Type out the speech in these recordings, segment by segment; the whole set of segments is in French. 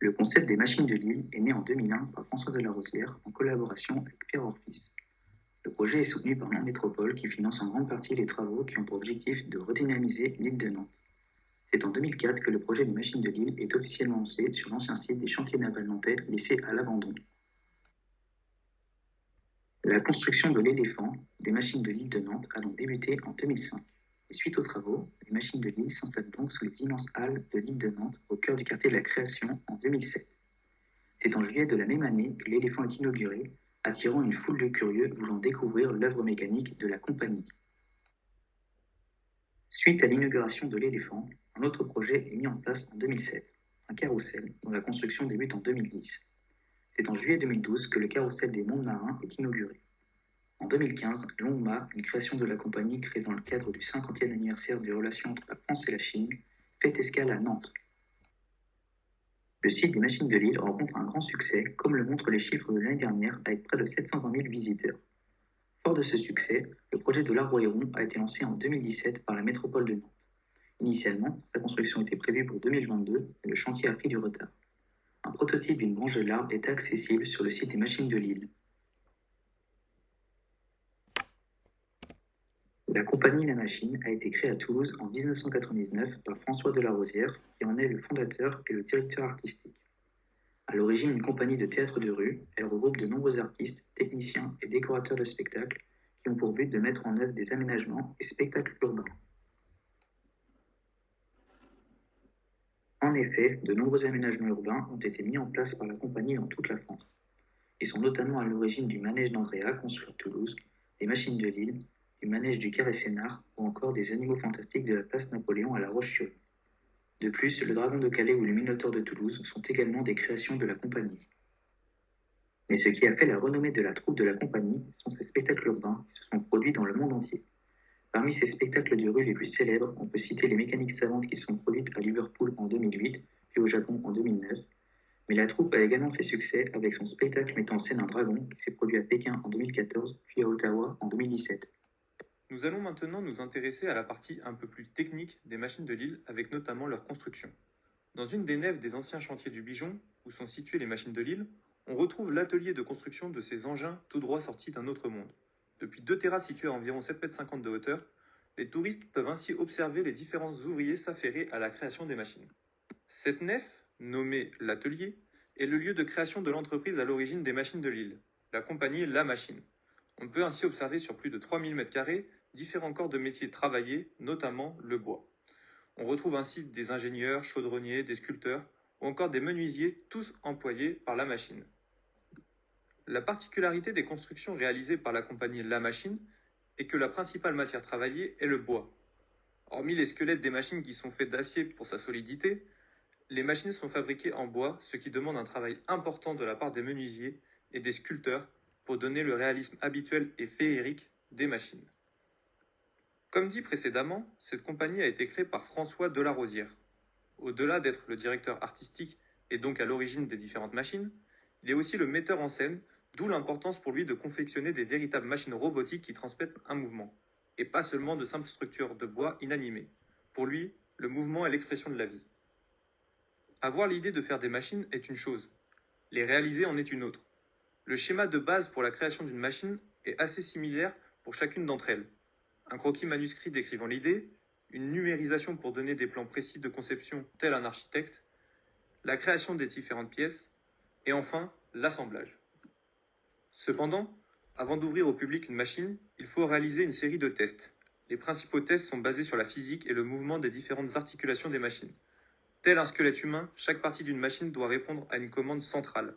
Le concept des machines de Lille est né en 2001 par François Delarosière en collaboration avec Pierre Orfis. Le projet est soutenu par Nantes Métropole qui finance en grande partie les travaux qui ont pour objectif de redynamiser l'île de Nantes. C'est en 2004 que le projet des machines de Lille est officiellement lancé sur l'ancien site des chantiers navals nantais laissé à l'abandon. La construction de l'éléphant des machines de l'île de Nantes a donc débuté en 2005. Et suite aux travaux, les machines de Lille s'installent donc sous les immenses halles de l'île de Nantes au cœur du quartier de la Création en 2007. C'est en juillet de la même année que l'éléphant est inauguré, attirant une foule de curieux voulant découvrir l'œuvre mécanique de la compagnie. Suite à l'inauguration de l'éléphant, un autre projet est mis en place en 2007, un carrousel dont la construction débute en 2010. C'est en juillet 2012 que le carrousel des mondes marins est inauguré. En 2015, Longma, une création de la compagnie créée dans le cadre du 50e anniversaire des relations entre la France et la Chine, fait escale à Nantes. Le site des machines de Lille rencontre un grand succès, comme le montrent les chiffres de l'année dernière avec près de 720 000 visiteurs. Fort de ce succès, le projet de l'Arbre Héron a été lancé en 2017 par la métropole de Nantes. Initialement, sa construction était prévue pour 2022, mais le chantier a pris du retard. Un prototype d'une branche de l'arbre est accessible sur le site des machines de Lille. La compagnie La Machine a été créée à Toulouse en 1999 par François Delarosière, qui en est le fondateur et le directeur artistique. À l'origine une compagnie de théâtre de rue, elle regroupe de nombreux artistes, techniciens et décorateurs de spectacles qui ont pour but de mettre en œuvre des aménagements et spectacles urbains. En effet, de nombreux aménagements urbains ont été mis en place par la compagnie dans toute la France. Ils sont notamment à l'origine du manège d'Andrea construit à Toulouse, des machines de Lille, du manège du Carré Sénart ou encore des animaux fantastiques de la place Napoléon à La Roche-sur-Yon. De plus, le Dragon de Calais ou le Minotaure de Toulouse sont également des créations de la compagnie. Mais ce qui a fait la renommée de la troupe de la compagnie sont ces spectacles urbains qui se sont produits dans le monde entier. Parmi ces spectacles de rue les plus célèbres, on peut citer les mécaniques savantes qui sont produites à Liverpool en 2008 puis au Japon en 2009. Mais la troupe a également fait succès avec son spectacle mettant en scène un dragon qui s'est produit à Pékin en 2014 puis à Ottawa en 2017. Nous allons maintenant nous intéresser à la partie un peu plus technique des machines de Lille avec notamment leur construction. Dans une des nefs des anciens chantiers du Bijon, où sont situées les machines de Lille, on retrouve l'atelier de construction de ces engins tout droit sortis d'un autre monde. Depuis deux terrasses situées à environ 7,50 m de hauteur, les touristes peuvent ainsi observer les différents ouvriers s'affairer à la création des machines. Cette nef, nommée l'atelier, est le lieu de création de l'entreprise à l'origine des machines de Lille, la compagnie La Machine. On peut ainsi observer sur plus de 3000 m² différents corps de métiers travaillés, notamment le bois. On retrouve ainsi des ingénieurs, chaudronniers, des sculpteurs ou encore des menuisiers, tous employés par La Machine. La particularité des constructions réalisées par la compagnie La Machine est que la principale matière travaillée est le bois. Hormis les squelettes des machines qui sont faits d'acier pour sa solidité, les machines sont fabriquées en bois, ce qui demande un travail important de la part des menuisiers et des sculpteurs pour donner le réalisme habituel et féerique des machines. Comme dit précédemment, cette compagnie a été créée par François Delarosière. Au-delà d'être le directeur artistique et donc à l'origine des différentes machines, il est aussi le metteur en scène, d'où l'importance pour lui de confectionner des véritables machines robotiques qui transmettent un mouvement, et pas seulement de simples structures de bois inanimées. Pour lui, le mouvement est l'expression de la vie. Avoir l'idée de faire des machines est une chose, les réaliser en est une autre. Le schéma de base pour la création d'une machine est assez similaire pour chacune d'entre elles. Un croquis manuscrit décrivant l'idée, une numérisation pour donner des plans précis de conception tel un architecte, la création des différentes pièces, et enfin l'assemblage. Cependant, avant d'ouvrir au public une machine, il faut réaliser une série de tests. Les principaux tests sont basés sur la physique et le mouvement des différentes articulations des machines. Tel un squelette humain, chaque partie d'une machine doit répondre à une commande centrale.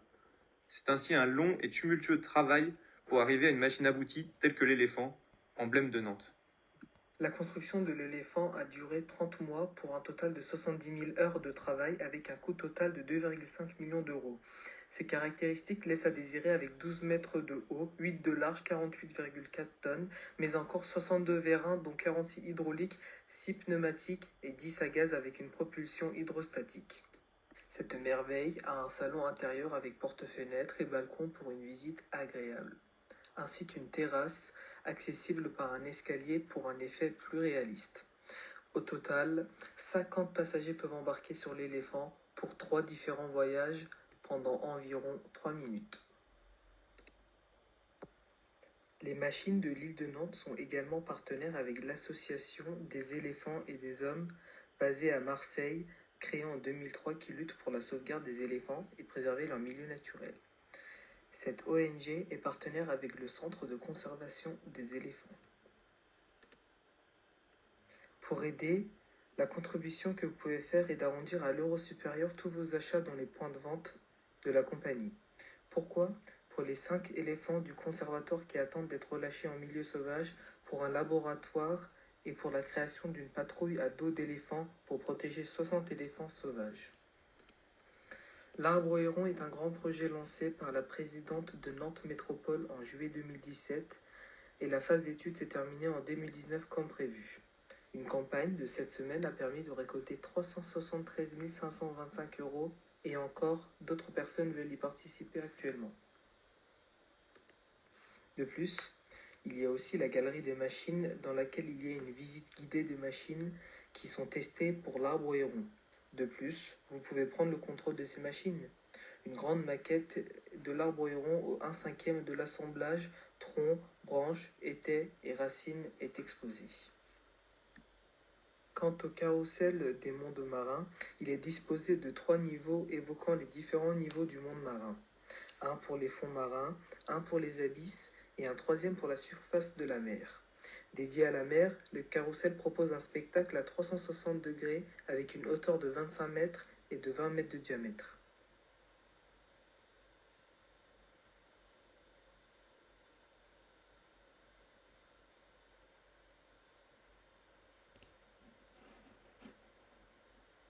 C'est ainsi un long et tumultueux travail pour arriver à une machine aboutie telle que l'éléphant, emblème de Nantes. La construction de l'éléphant a duré 30 mois pour un total de 70 000 heures de travail avec un coût total de 2,5 millions d'euros. Ces caractéristiques laissent à désirer avec 12 mètres de haut, 8 de large, 48,4 tonnes, mais encore 62 vérins dont 46 hydrauliques, 6 pneumatiques et 10 à gaz avec une propulsion hydrostatique. Cette merveille a un salon intérieur avec porte-fenêtres et balcon pour une visite agréable, ainsi qu'une terrasse accessible par un escalier pour un effet plus réaliste. Au total, 50 passagers peuvent embarquer sur l'éléphant pour 3 différents voyages pendant environ 3 minutes. Les machines de l'île de Nantes sont également partenaires avec l'association des éléphants et des hommes basée à Marseille, créée en 2003 qui lutte pour la sauvegarde des éléphants et préserver leur milieu naturel. Cette ONG est partenaire avec le Centre de conservation des éléphants. Pour aider, la contribution que vous pouvez faire est d'arrondir à l'euro supérieur tous vos achats dans les points de vente de la compagnie. Pourquoi ? Pour les 5 éléphants du conservatoire qui attendent d'être relâchés en milieu sauvage, pour un laboratoire et pour la création d'une patrouille à dos d'éléphants pour protéger 60 éléphants sauvages. L'Arbre Héron est un grand projet lancé par la présidente de Nantes Métropole en juillet 2017 et la phase d'étude s'est terminée en 2019 comme prévu. Une campagne de 7 semaines a permis de récolter 373 525 € et encore d'autres personnes veulent y participer actuellement. De plus, il y a aussi la galerie des machines dans laquelle il y a une visite guidée des machines qui sont testées pour l'Arbre Héron. De plus, vous pouvez prendre le contrôle de ces machines. Une grande maquette de l'Arbre Héron au 1/5 de l'assemblage, tronc, branches, étais et racines est exposée. Quant au carrousel des mondes marins, il est disposé de 3 niveaux évoquant les différents niveaux du monde marin. Un pour les fonds marins, un pour les abysses et un troisième pour la surface de la mer. Dédié à la mer, le carrousel propose un spectacle à 360 degrés avec une hauteur de 25 mètres et de 20 mètres de diamètre.